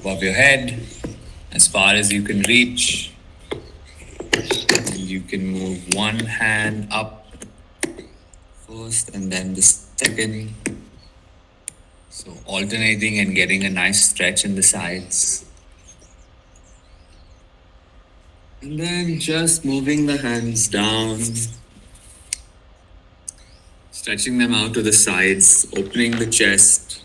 above your head as far as you can reach. And you can move one hand up first and then the second. So alternating and getting a nice stretch in the sides. And then just moving the hands down, stretching them out to the sides, opening the chest,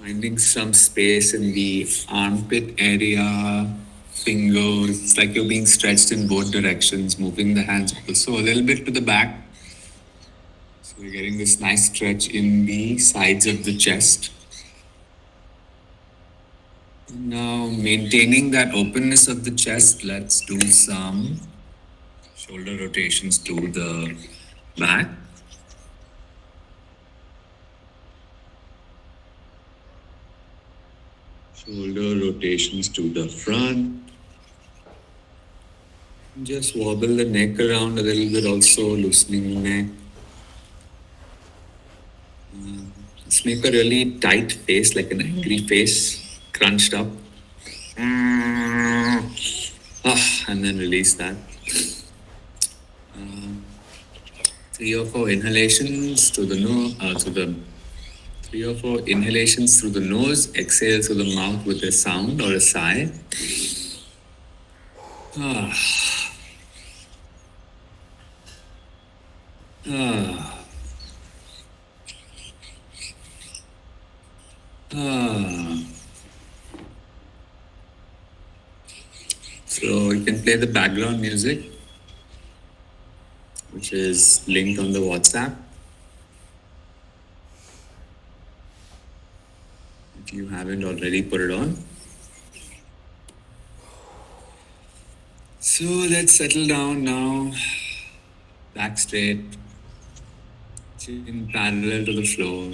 finding some space in the armpit area, fingers. It's like you're being stretched in both directions, moving the hands also a little bit to the back. So we're getting this nice stretch in the sides of the chest. Now, maintaining that openness of the chest, let's do some shoulder rotations to the back. Shoulder rotations to the front. Just wobble the neck around a little bit, also loosening the neck. Let's make a really tight face, like an angry face, crunched up. And then release that. 3 or 4 inhalations to the nose, 3 or 4 inhalations through the nose, exhale through the mouth with a sound or a sigh. So you can play the background music, which is linked on the WhatsApp. If you haven't already put it on. So let's settle down now. Back straight, chin parallel to the floor.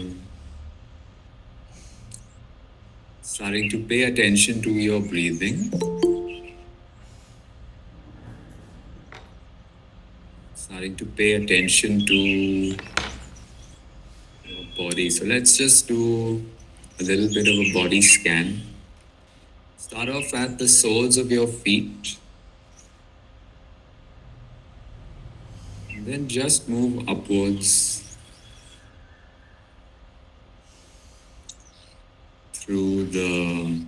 Starting to pay attention to your breathing. Starting to pay attention to your body. So let's just do a little bit of a body scan. Start off at the soles of your feet. And then just move upwards through the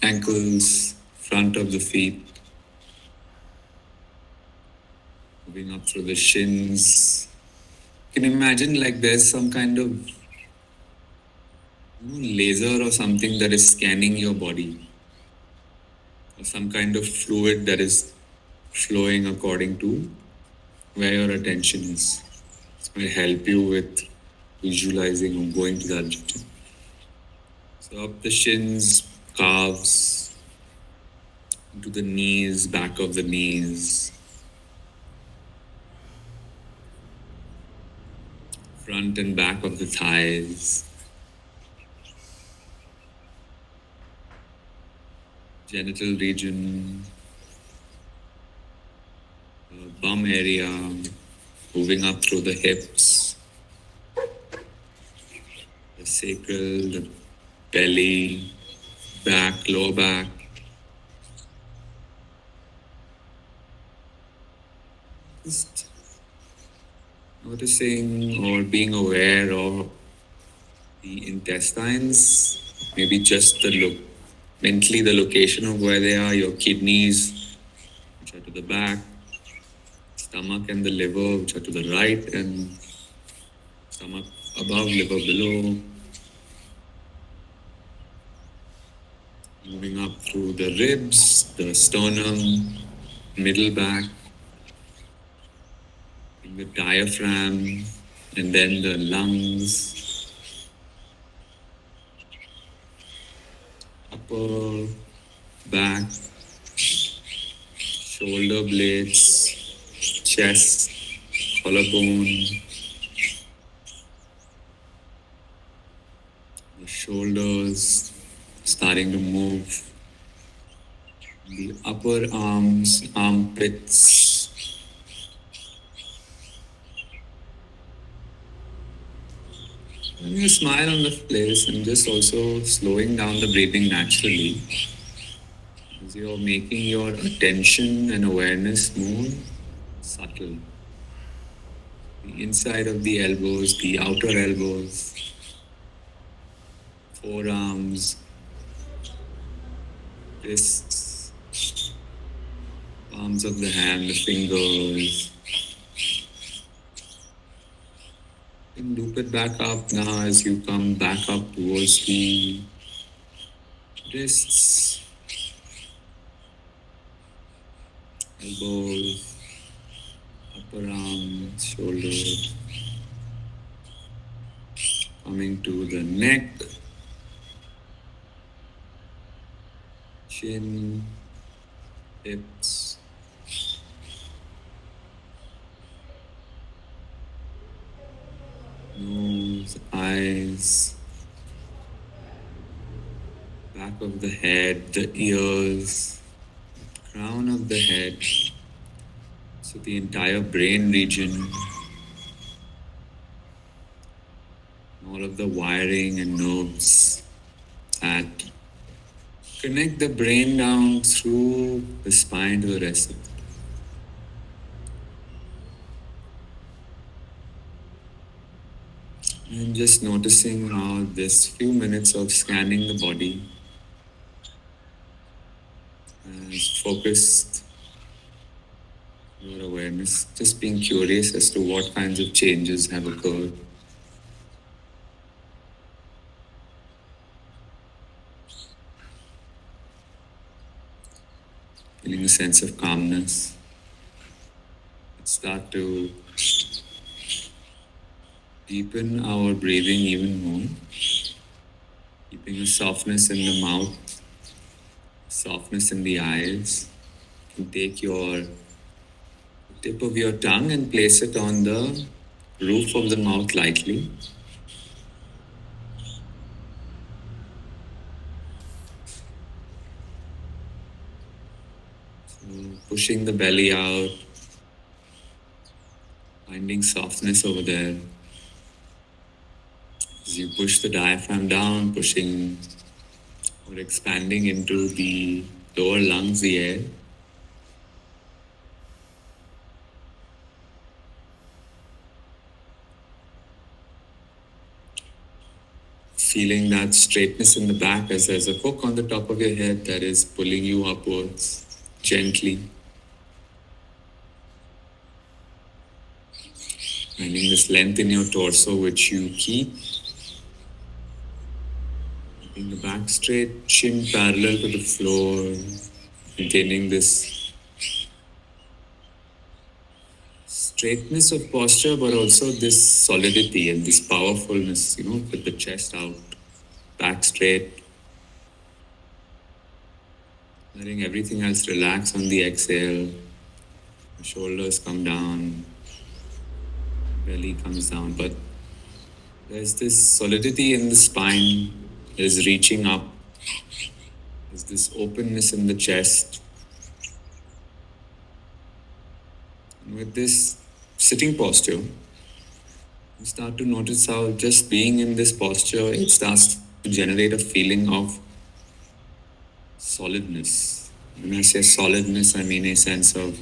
ankles, front of the feet. Moving up through the shins. You can imagine like there's some kind of laser or something that is scanning your body. Or some kind of fluid that is flowing according to where your attention is. It's going to help you with visualizing or going to that region. So up the shins, calves, into the knees, back of the knees, front and back of the thighs, genital region, bum area, moving up through the hips, the sacral, the belly, back, lower back. Just noticing or being aware of the intestines, maybe just mentally the location of where they are, your kidneys, which are to the back, stomach and the liver, which are to the right, and stomach above, liver below. Moving up through the ribs, the sternum, middle back, the diaphragm, and then the lungs, upper back, shoulder blades, chest, collarbone, the shoulders starting to move, the upper arms, armpits, When you smile on the place and just also slowing down the breathing naturally, as you're making your attention and awareness more subtle. The inside of the elbows, the outer elbows, forearms, wrists, palms of the hand, the fingers. And loop it back up now as you come back up towards the wrists, elbows, upper arms, shoulders, coming to the neck, chin, hips, nose, eyes, back of the head, the ears, crown of the head, so the entire brain region, all of the wiring and nerves that connect the brain down through the spine to the rest of it. And just noticing how this few minutes of scanning the body has focused your awareness, just being curious as to what kinds of changes have occurred. Feeling a sense of calmness. Let's start to deepen our breathing even more, keeping a softness in the mouth, softness in the eyes. You can take your tip of your tongue and place it on the roof of the mouth lightly. So pushing the belly out, finding softness over there. As you push the diaphragm down, pushing or expanding into the lower lungs, the air. Feeling that straightness in the back as there's a hook on the top of your head that is pulling you upwards gently. Finding this length in your torso, which you keep. Keeping the back straight, chin parallel to the floor, maintaining this straightness of posture, but also this solidity and this powerfulness, with the chest out, back straight. Letting everything else relax on the exhale. The shoulders come down, belly comes down, but there's this solidity in the spine, there's reaching up, there's this openness in the chest. And with this sitting posture, you start to notice how just being in this posture, it starts to generate a feeling of solidness. When I say solidness, I mean a sense of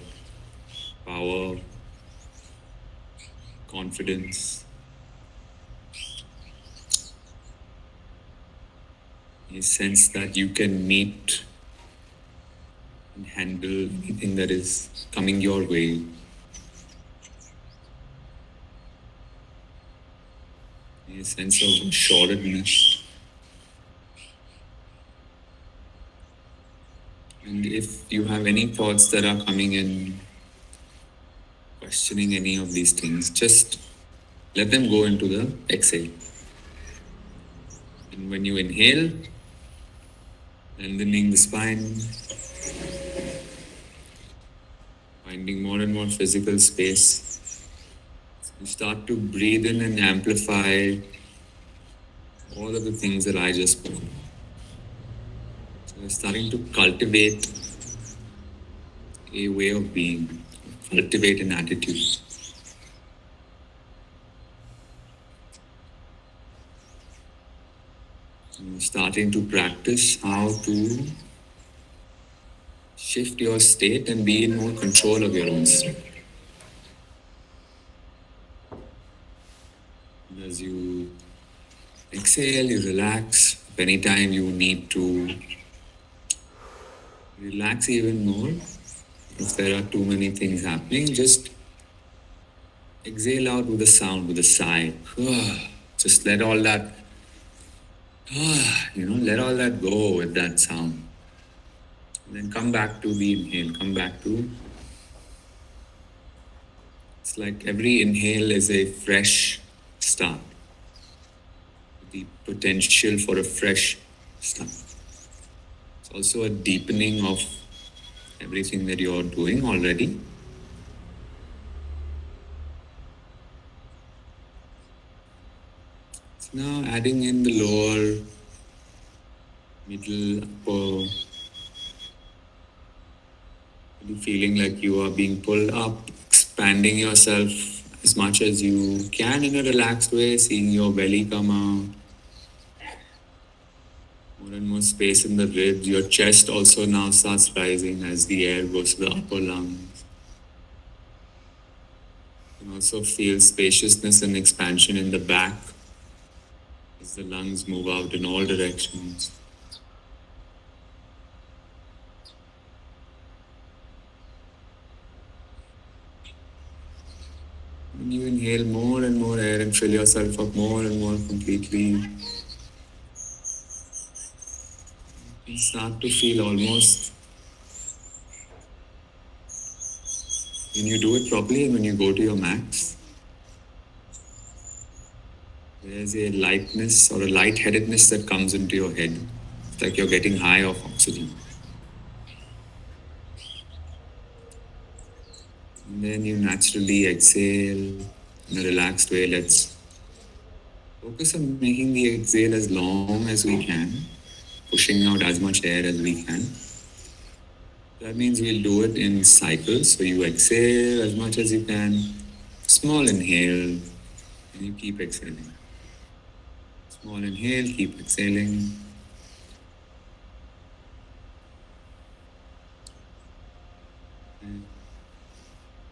power, confidence, a sense that you can meet and handle anything that is coming your way. A sense of assuredness. And if you have any thoughts that are coming in, questioning any of these things, just let them go into the exhale. And when you inhale, lengthening the spine, finding more and more physical space, you start to breathe in and amplify all of the things that I just spoke. So you're starting to cultivate a way of being, cultivate an attitude. starting to practice how to shift your state and be in more control of your own state. And as you exhale, you relax. If anytime you need to relax even more, if there are too many things happening, just exhale out with a sound, with a sigh. Just let all that, let all that go with that sound. And then come back to the inhale, come back to, it's like every inhale is a fresh start, the potential for a fresh start. It's also a deepening of everything that you're doing already. So now adding in the lower, middle, upper, really feeling like you are being pulled up, expanding yourself as much as you can in a relaxed way, seeing your belly come out. More and more space in the ribs. Your chest also now starts rising as the air goes to the upper lungs. You can also feel spaciousness and expansion in the back as the lungs move out in all directions. When you inhale more and more air and fill yourself up more and more completely, you start to feel almost, when you do it properly and when you go to your max, there's a lightness or a lightheadedness that comes into your head. It's like you're getting high off oxygen. And then you naturally exhale in a relaxed way. Let's focus on making the exhale as long as we can, pushing out as much air as we can. That means we'll do it in cycles. So you exhale as much as you can, small inhale, and you keep exhaling. Small inhale, keep exhaling. And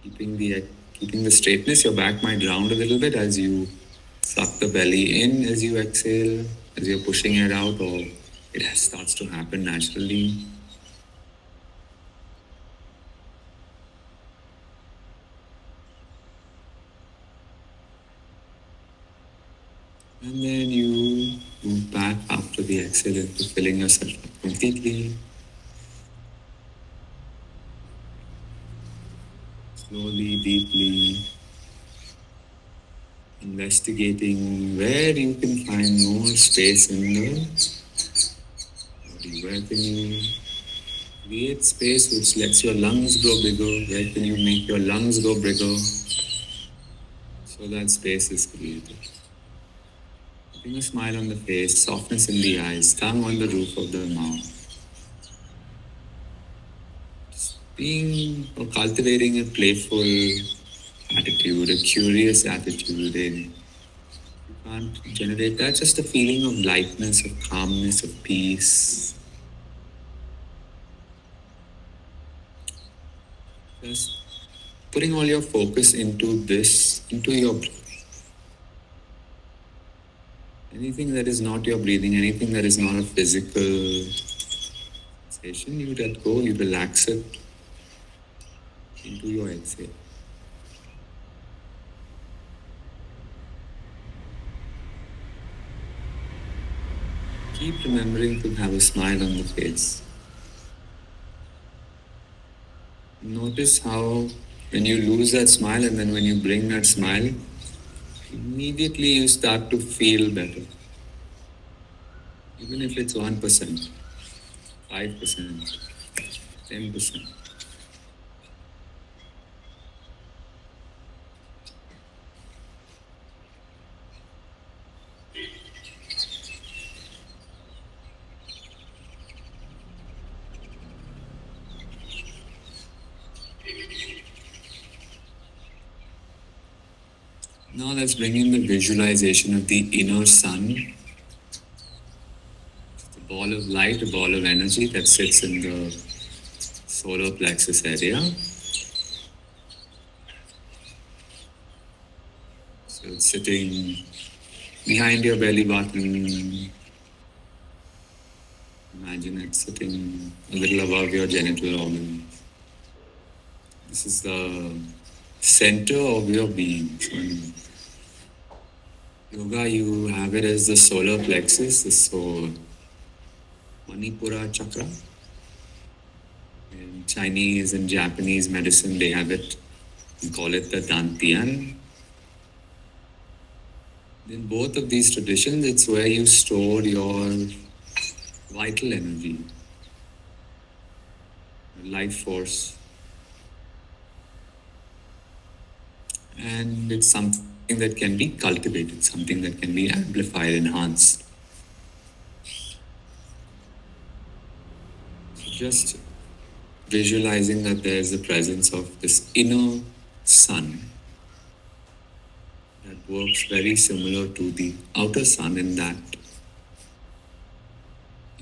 keeping the straightness, your back might round a little bit as you suck the belly in as you exhale, as you're pushing it out, or it starts to happen naturally. And then you move back after the exhale into filling yourself up completely. Slowly, deeply, investigating where you can find more space in the body. Where can you create space which lets your lungs grow bigger? Where can you make your lungs grow bigger so that space is created? Putting a smile on the face, softness in the eyes, tongue on the roof of the mouth. Just being or cultivating a playful attitude, a curious attitude. You can't generate that, just a feeling of lightness, of calmness, of peace. Just putting all your focus into this, into your breath. Anything that is not your breathing, anything that is not a physical sensation, you let go, you relax it into your exhale. Keep remembering to have a smile on the face. Notice how when you lose that smile and then when you bring that smile, immediately you start to feel better. Even if it's 1%, 5%, 10%. Now let's bring in the visualization of the inner sun. ball of light, a ball of energy that sits in the solar plexus area. So it's sitting behind your belly button. Imagine it sitting a little above your genital organ. This is the center of your being. So in yoga, you have it as the solar plexus, the soul, Manipura chakra. In Chinese and Japanese medicine, they have it, we call it the Dantian. In both of these traditions, it's where you store your vital energy, life force. And it's something that can be cultivated, something that can be amplified, enhanced. So just visualizing that there is the presence of this inner sun that works very similar to the outer sun in that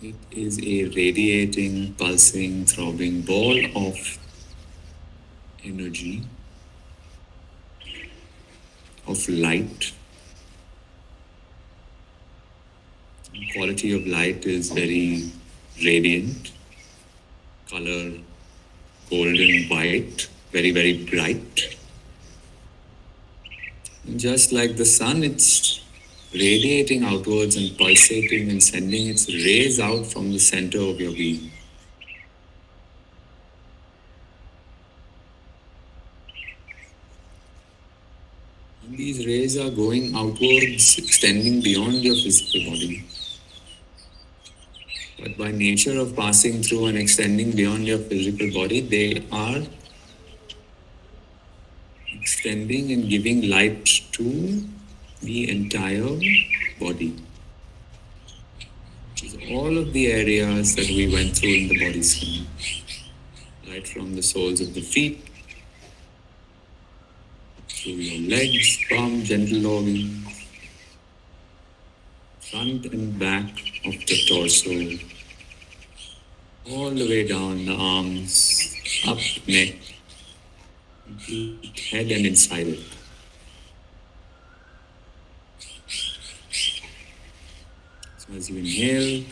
it is a radiating, pulsing, throbbing ball of energy, of light. The quality of light is very radiant, color golden white, very, very bright. And just like the sun, it's radiating outwards and pulsating and sending its rays out from the center of your being. And these rays are going outwards, extending beyond your physical body. But by nature of passing through and extending beyond your physical body, they are extending and giving light to the entire body. Which is all of the areas that we went through in the body scan. Right from the soles of the feet, through your legs, palm, genital organs, front and back of the torso, all the way down the arms, up neck, head and inside it. So as you inhale,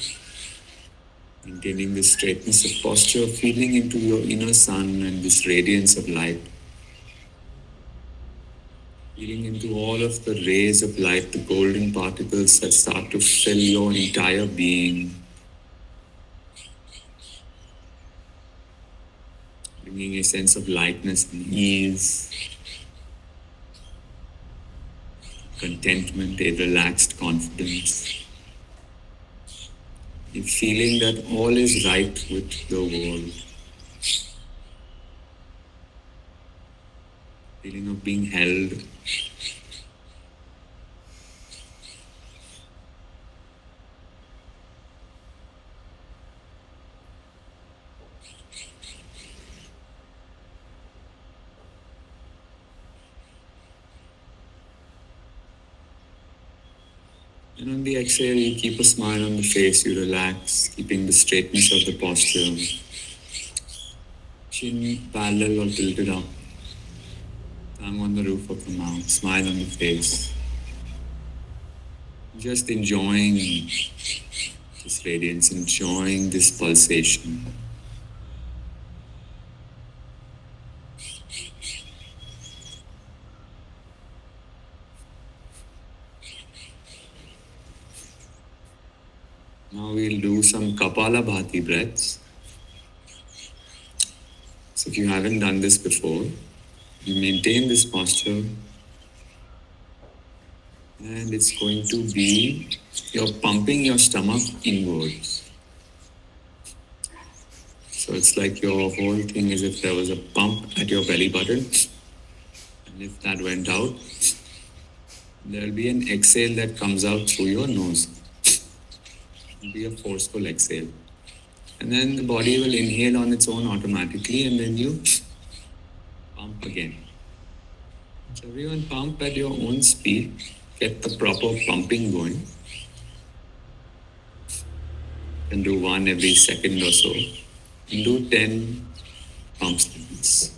maintaining this straightness of posture, feeling into your inner sun and this radiance of light. Feeling into all of the rays of light, the golden particles that start to fill your entire being. Bringing a sense of lightness and ease, contentment, a relaxed confidence. A feeling that all is right with the world. Feeling of being held. And on the exhale, you keep a smile on the face, you relax, keeping the straightness of the posture. Chin parallel or tilted up. Tongue on the roof of the mouth, smile on the face. Just enjoying this radiance, enjoying this pulsation. Now we'll do some Kapalabhati breaths. So if you haven't done this before, you maintain this posture and it's going to be you're pumping your stomach inwards. So it's like your whole thing is if there was a pump at your belly button and if that went out, there'll be an exhale that comes out through your nose. It'll be a forceful exhale. And then the body will inhale on its own automatically and then you pump again. So everyone pump at your own speed. Get the proper pumping going. and do one every second or so. And do 10 pumps like this.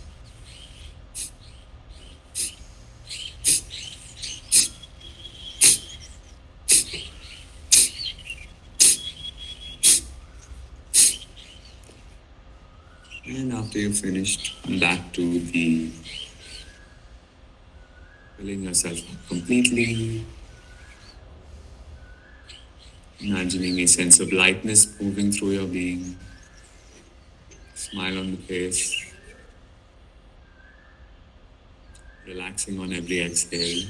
And after you've finished, come back to the filling yourself up completely, imagining a sense of lightness moving through your being, smile on the face, relaxing on every exhale,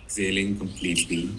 exhaling completely.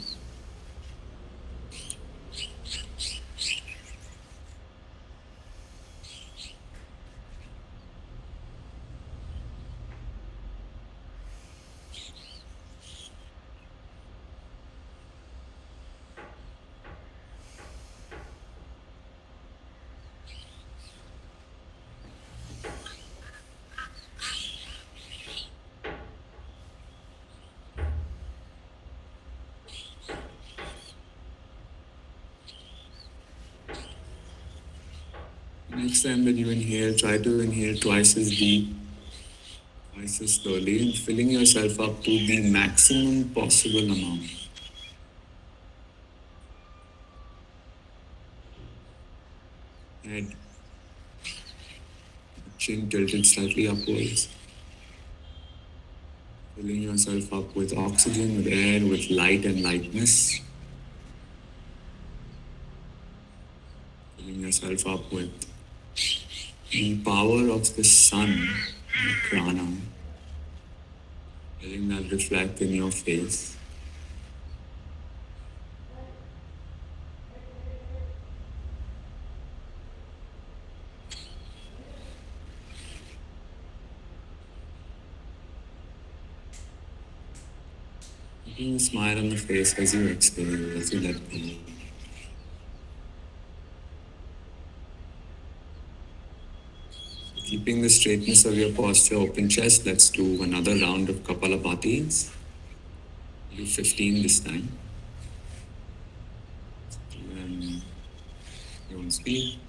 Next time that you inhale, try to inhale twice as deep, twice as slowly, and filling yourself up to the maximum possible amount. Head, chin tilted slightly upwards, filling yourself up with oxygen, with air, with light and lightness, filling yourself up with the power of the sun, the prana, letting that reflect in your face. Keeping a smile on the face as you exhale, as you let go. Keeping the straightness of your posture, open chest, let's do another round of Kapalapatis. Do 15 this time. And your own speed.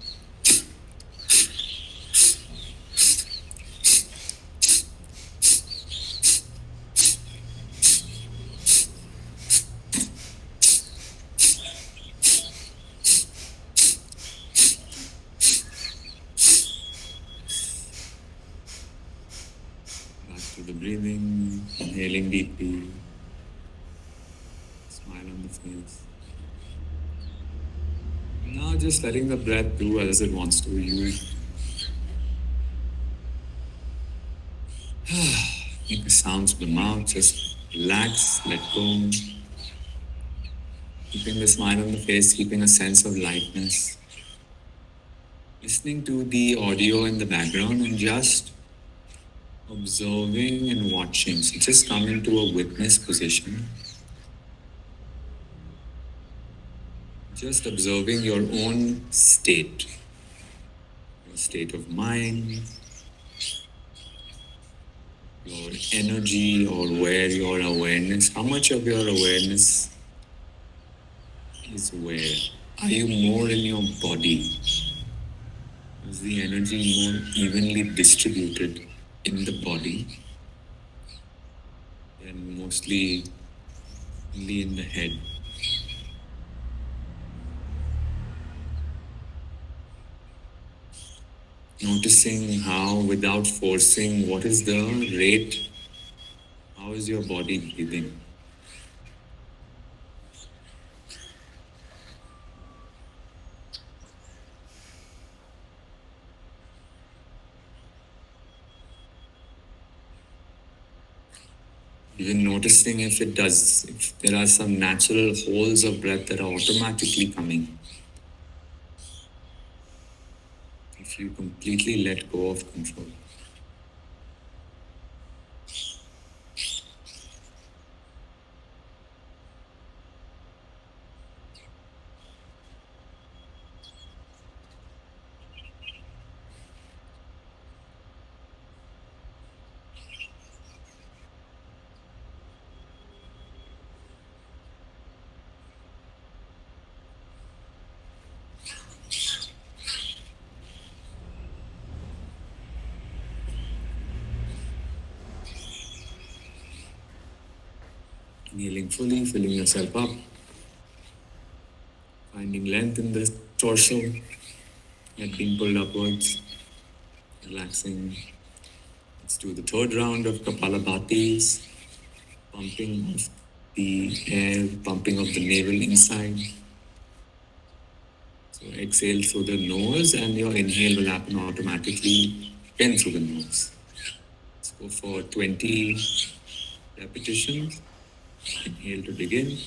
Back to the breathing, inhaling deeply. Smile on the face. Now just letting the breath do as it wants to. You make the sounds of the mouth, just relax, let go. Keeping the smile on the face, keeping a sense of lightness. Listening to the audio in the background and just observing and watching. So just come into a witness position. Just observing your own state, your state of mind, your energy, or where your awareness, how much of your awareness is where? Are you more in your body? Is the energy more evenly distributed in the body than mostly only in the head? Noticing how, without forcing, what is the rate? How is your body breathing? Even noticing if there are some natural holes of breath that are automatically coming. If you completely let go of control. Inhaling fully, filling yourself up, finding length in the torso, head being pulled upwards, relaxing. Let's do the third round of Kapalabatis, pumping of the air, pumping of the navel inside. So exhale through the nose and your inhale will happen automatically in through the nose. Let's go for 20 repetitions. Inhale to begin.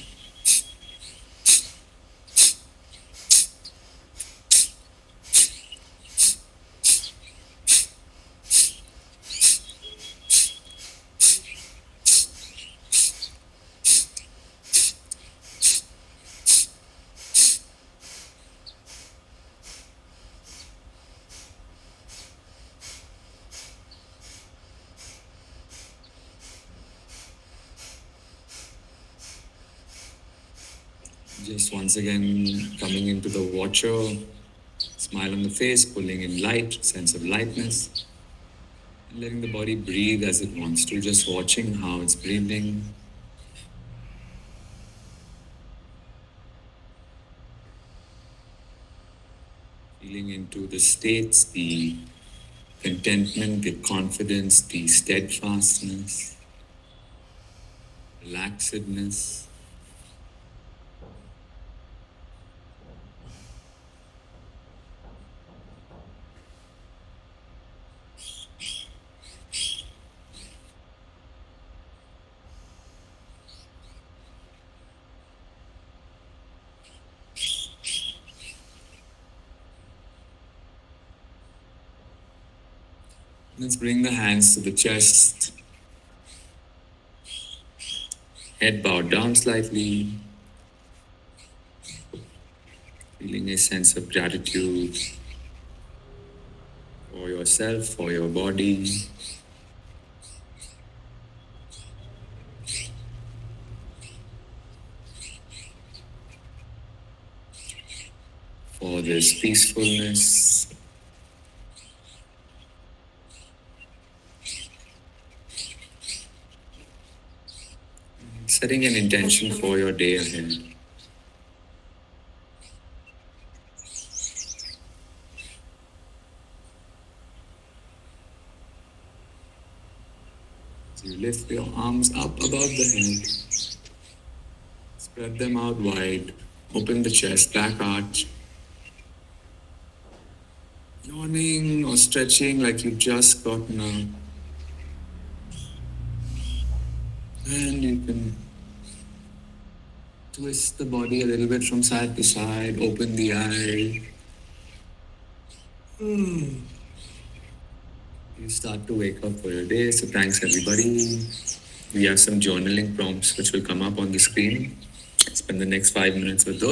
Just once again coming into the watcher, smile on the face, pulling in light, sense of lightness, and letting the body breathe as it wants to, just watching how it's breathing. Feeling into the states, the contentment, the confidence, the steadfastness, relaxedness. Let's bring the hands to the chest, head bowed down slightly, feeling a sense of gratitude for yourself, for your body, for this peacefulness. Setting an intention for your day ahead. So you lift your arms up above the head, spread them out wide, open the chest, back arch. Yawning or stretching like you've just gotten up. And you can twist the body a little bit from side to side, open the eye. You start to wake up for your day. So thanks everybody. We have some journaling prompts which will come up on the screen. Spend the next 5 minutes with those.